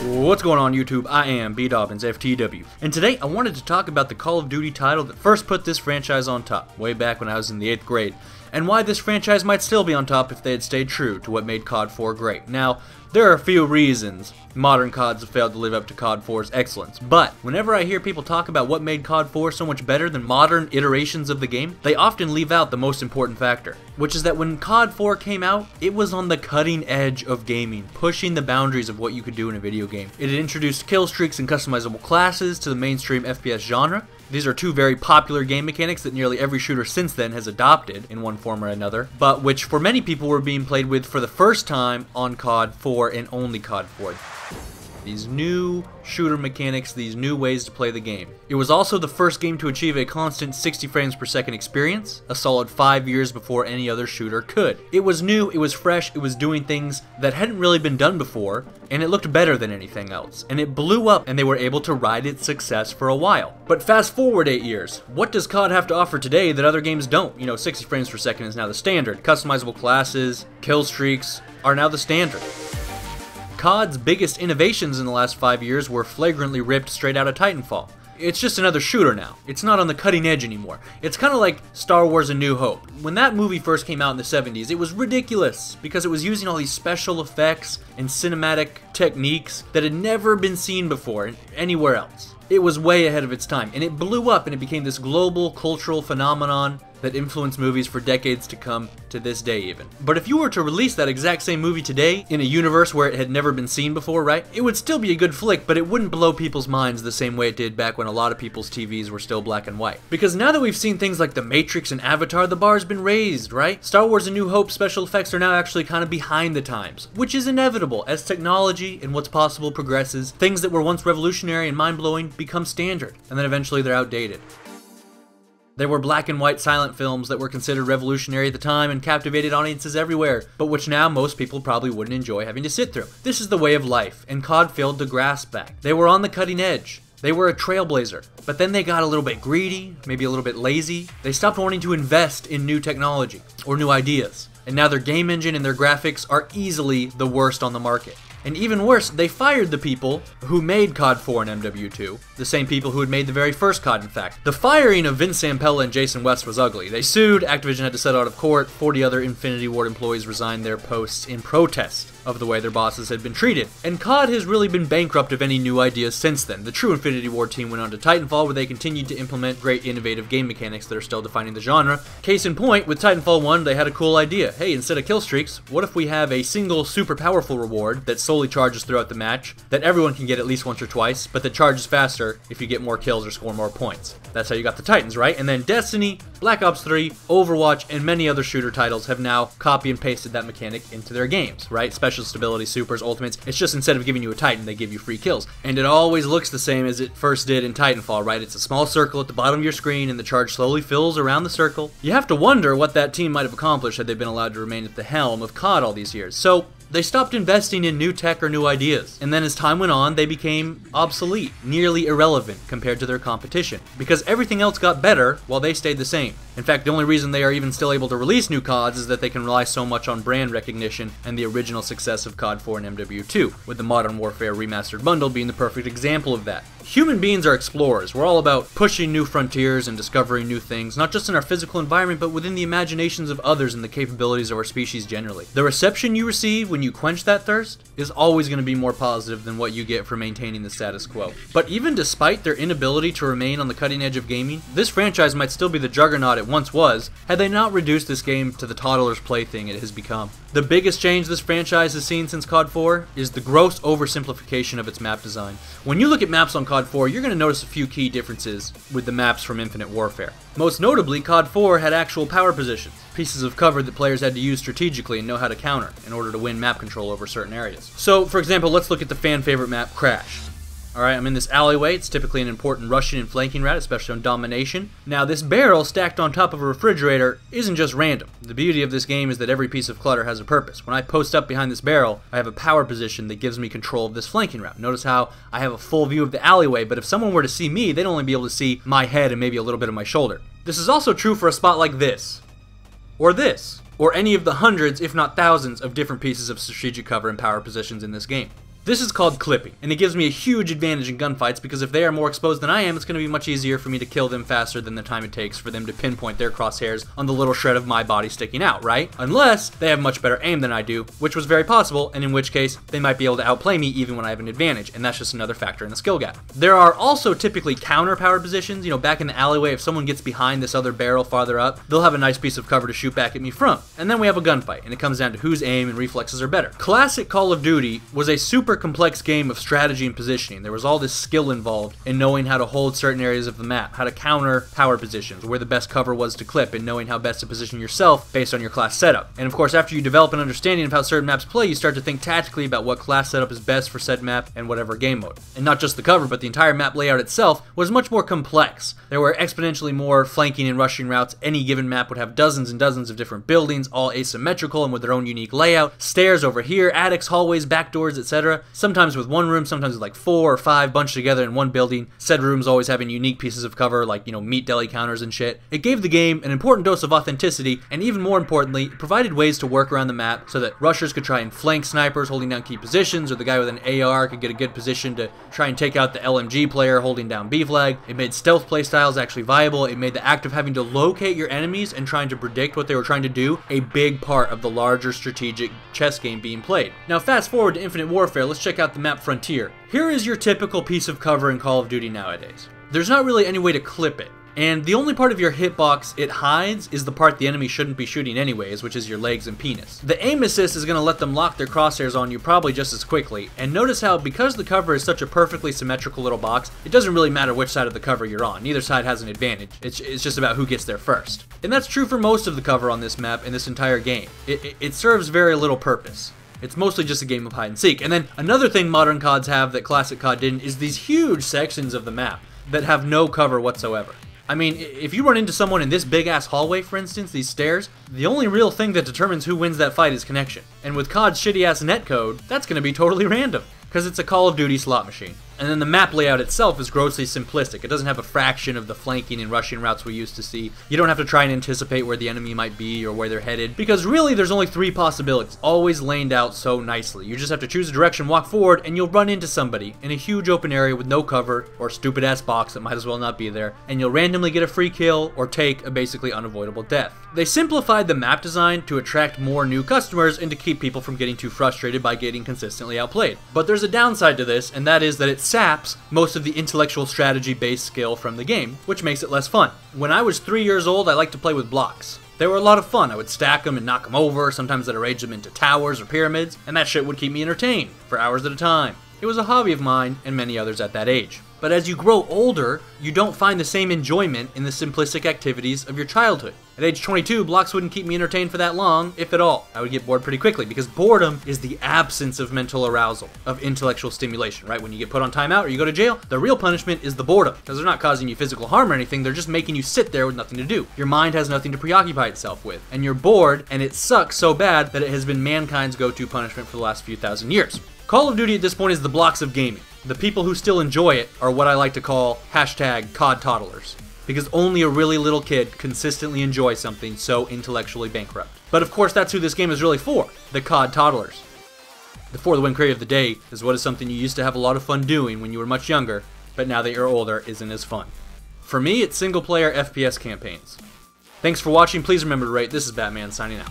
What's going on YouTube? I am dukedobbins FTW, and today I wanted to talk about the Call of Duty title that first put this franchise on top, way back when I was in the 8th grade, and why this franchise might still be on top if they had stayed true to what made COD 4 great. Now, there are a few reasons modern CODs have failed to live up to COD 4's excellence, but whenever I hear people talk about what made COD 4 so much better than modern iterations of the game, they often leave out the most important factor, which is that when COD 4 came out, it was on the cutting edge of gaming, pushing the boundaries of what you could do in a video game. It had introduced kill streaks and customizable classes to the mainstream FPS genre. These are two very popular game mechanics that nearly every shooter since then has adopted in one form or another, but which for many people were being played with for the first time on COD 4 and only COD 4. These new shooter mechanics, these new ways to play the game. It was also the first game to achieve a constant 60 frames per second experience, a solid 5 years before any other shooter could. It was new, it was fresh, it was doing things that hadn't really been done before, and it looked better than anything else. And it blew up, and they were able to ride its success for a while. But fast forward 8 years, what does COD have to offer today that other games don't? You know, 60 frames per second is now the standard. Customizable classes, kill streaks are now the standard. COD's biggest innovations in the last 5 years were flagrantly ripped straight out of Titanfall. It's just another shooter now. It's not on the cutting edge anymore. It's kind of like Star Wars A New Hope. When that movie first came out in the 70s, it was ridiculous because it was using all these special effects and cinematic techniques that had never been seen before anywhere else. It was way ahead of its time, and it blew up and it became this global cultural phenomenon that influenced movies for decades to come, to this day even. But if you were to release that exact same movie today, in a universe where it had never been seen before, right? It would still be a good flick, but it wouldn't blow people's minds the same way it did back when a lot of people's TVs were still black and white. Because now that we've seen things like The Matrix and Avatar, the bar's been raised, right? Star Wars A New Hope special effects are now actually kind of behind the times, which is inevitable. As technology and what's possible progresses, things that were once revolutionary and mind-blowing become standard, and then eventually they're outdated. There were black and white silent films that were considered revolutionary at the time and captivated audiences everywhere, but which now most people probably wouldn't enjoy having to sit through. This is the way of life, and COD failed to grasp that. They were on the cutting edge. They were a trailblazer, but then they got a little bit greedy, maybe a little bit lazy. They stopped wanting to invest in new technology or new ideas, and now their game engine and their graphics are easily the worst on the market. And even worse, they fired the people who made COD 4 and MW2, the same people who had made the very first COD, in fact. The firing of Vince Zampella and Jason West was ugly. They sued, Activision had to settle out of court, 40 other Infinity Ward employees resigned their posts in protest of the way their bosses had been treated. And COD has really been bankrupt of any new ideas since then. The true Infinity Ward team went on to Titanfall, where they continued to implement great innovative game mechanics that are still defining the genre. Case in point, with Titanfall 1, they had a cool idea. Hey, instead of kill streaks, what if we have a single super powerful reward that solely charges throughout the match, that everyone can get at least once or twice, but that charges faster if you get more kills or score more points. That's how you got the Titans, right? And then Destiny, Black Ops 3, Overwatch, and many other shooter titles have now copy and pasted that mechanic into their games, right? Special stability, supers, ultimates. It's just instead of giving you a Titan, they give you free kills. And it always looks the same as it first did in Titanfall, right? It's a small circle at the bottom of your screen, and the charge slowly fills around the circle. You have to wonder what that team might have accomplished had they been allowed to remain at the helm of COD all these years. So they stopped investing in new tech or new ideas, and then as time went on, they became obsolete, nearly irrelevant compared to their competition, because everything else got better while they stayed the same. In fact, the only reason they are even still able to release new CODs is that they can rely so much on brand recognition and the original success of COD 4 and MW2, with the Modern Warfare Remastered bundle being the perfect example of that. Human beings are explorers. We're all about pushing new frontiers and discovering new things, not just in our physical environment, but within the imaginations of others and the capabilities of our species generally. The reception you receive when you quench that thirst is always going to be more positive than what you get for maintaining the status quo. But even despite their inability to remain on the cutting edge of gaming, this franchise might still be the juggernaut it once was, had they not reduced this game to the toddler's plaything it has become. The biggest change this franchise has seen since COD 4 is the gross oversimplification of its map design. When you look at maps on COD 4, you're going to notice a few key differences with the maps from Infinite Warfare. Most notably, COD 4 had actual power positions, pieces of cover that players had to use strategically and know how to counter in order to win map control over certain areas. So, for example, let's look at the fan favorite map, Crash. Alright, I'm in this alleyway. It's typically an important rushing and flanking route, especially on domination. Now, this barrel stacked on top of a refrigerator isn't just random. The beauty of this game is that every piece of clutter has a purpose. When I post up behind this barrel, I have a power position that gives me control of this flanking route. Notice how I have a full view of the alleyway, but if someone were to see me, they'd only be able to see my head and maybe a little bit of my shoulder. This is also true for a spot like this, or any of the hundreds, if not thousands, of different pieces of strategic cover and power positions in this game. This is called clipping, and it gives me a huge advantage in gunfights because if they are more exposed than I am, it's going to be much easier for me to kill them faster than the time it takes for them to pinpoint their crosshairs on the little shred of my body sticking out, right? Unless they have much better aim than I do, which was very possible, and in which case, they might be able to outplay me even when I have an advantage, and that's just another factor in the skill gap. There are also typically counter power positions, back in the alleyway, if someone gets behind this other barrel farther up, they'll have a nice piece of cover to shoot back at me from. And then we have a gunfight, and it comes down to whose aim and reflexes are better. Classic Call of Duty was a super complex game of strategy and positioning. There was all this skill involved in knowing how to hold certain areas of the map, how to counter power positions, where the best cover was to clip, and knowing how best to position yourself based on your class setup. And of course, after you develop an understanding of how certain maps play, you start to think tactically about what class setup is best for said map and whatever game mode. And not just the cover, but the entire map layout itself was much more complex. There were exponentially more flanking and rushing routes. Any given map would have dozens and dozens of different buildings, all asymmetrical and with their own unique layout. Stairs over here, attics, hallways, back doors, etc. Sometimes with one room, sometimes with like 4 or 5 bunched together in one building. Said rooms always having unique pieces of cover like, meat deli counters and shit. It gave the game an important dose of authenticity, and even more importantly, it provided ways to work around the map so that rushers could try and flank snipers holding down key positions, or the guy with an AR could get a good position to try and take out the LMG player holding down B flag. It made stealth playstyles actually viable. It made the act of having to locate your enemies and trying to predict what they were trying to do a big part of the larger strategic chess game being played. Now fast forward to Infinite Warfare, let's check out the map Frontier. Here is your typical piece of cover in Call of Duty nowadays. There's not really any way to clip it, and the only part of your hitbox it hides is the part the enemy shouldn't be shooting anyways, which is your legs and penis. The aim assist is going to let them lock their crosshairs on you probably just as quickly, and notice how because the cover is such a perfectly symmetrical little box, it doesn't really matter which side of the cover you're on. Neither side has an advantage. It's just about who gets there first. And that's true for most of the cover on this map and this entire game. It serves very little purpose. It's mostly just a game of hide and seek. And then another thing modern CODs have that classic COD didn't is these huge sections of the map that have no cover whatsoever. I mean, if you run into someone in this big-ass hallway, for instance, these stairs, the only real thing that determines who wins that fight is connection. And with COD's shitty-ass netcode, that's gonna be totally random, because it's a Call of Duty slot machine. And then the map layout itself is grossly simplistic. It doesn't have a fraction of the flanking and rushing routes we used to see. You don't have to try and anticipate where the enemy might be or where they're headed, because really there's only 3 possibilities, always laid out so nicely. You just have to choose a direction, walk forward, and you'll run into somebody in a huge open area with no cover or stupid ass box that might as well not be there, and you'll randomly get a free kill or take a basically unavoidable death. They simplified the map design to attract more new customers and to keep people from getting too frustrated by getting consistently outplayed. But there's a downside to this, and that is that it saps most of the intellectual strategy-based skill from the game, which makes it less fun. When I was 3 years old, I liked to play with blocks. They were a lot of fun. I would stack them and knock them over, sometimes I'd arrange them into towers or pyramids, and that shit would keep me entertained for hours at a time. It was a hobby of mine and many others at that age. But as you grow older, you don't find the same enjoyment in the simplistic activities of your childhood. At age 22, blocks wouldn't keep me entertained for that long, if at all. I would get bored pretty quickly, because boredom is the absence of mental arousal, of intellectual stimulation, right? When you get put on timeout or you go to jail, the real punishment is the boredom, because they're not causing you physical harm or anything, they're just making you sit there with nothing to do. Your mind has nothing to preoccupy itself with, and you're bored, and it sucks so bad that it has been mankind's go-to punishment for the last few thousand years. Call of Duty at this point is the blocks of gaming. The people who still enjoy it are what I like to call hashtag COD toddlers, because only a really little kid consistently enjoys something so intellectually bankrupt. But of course that's who this game is really for, the COD toddlers. The For the Win query of the day is what is something you used to have a lot of fun doing when you were much younger, but now that you're older isn't as fun. For me, it's single player FPS campaigns. Thanks for watching, please remember to rate. This is Batman signing out.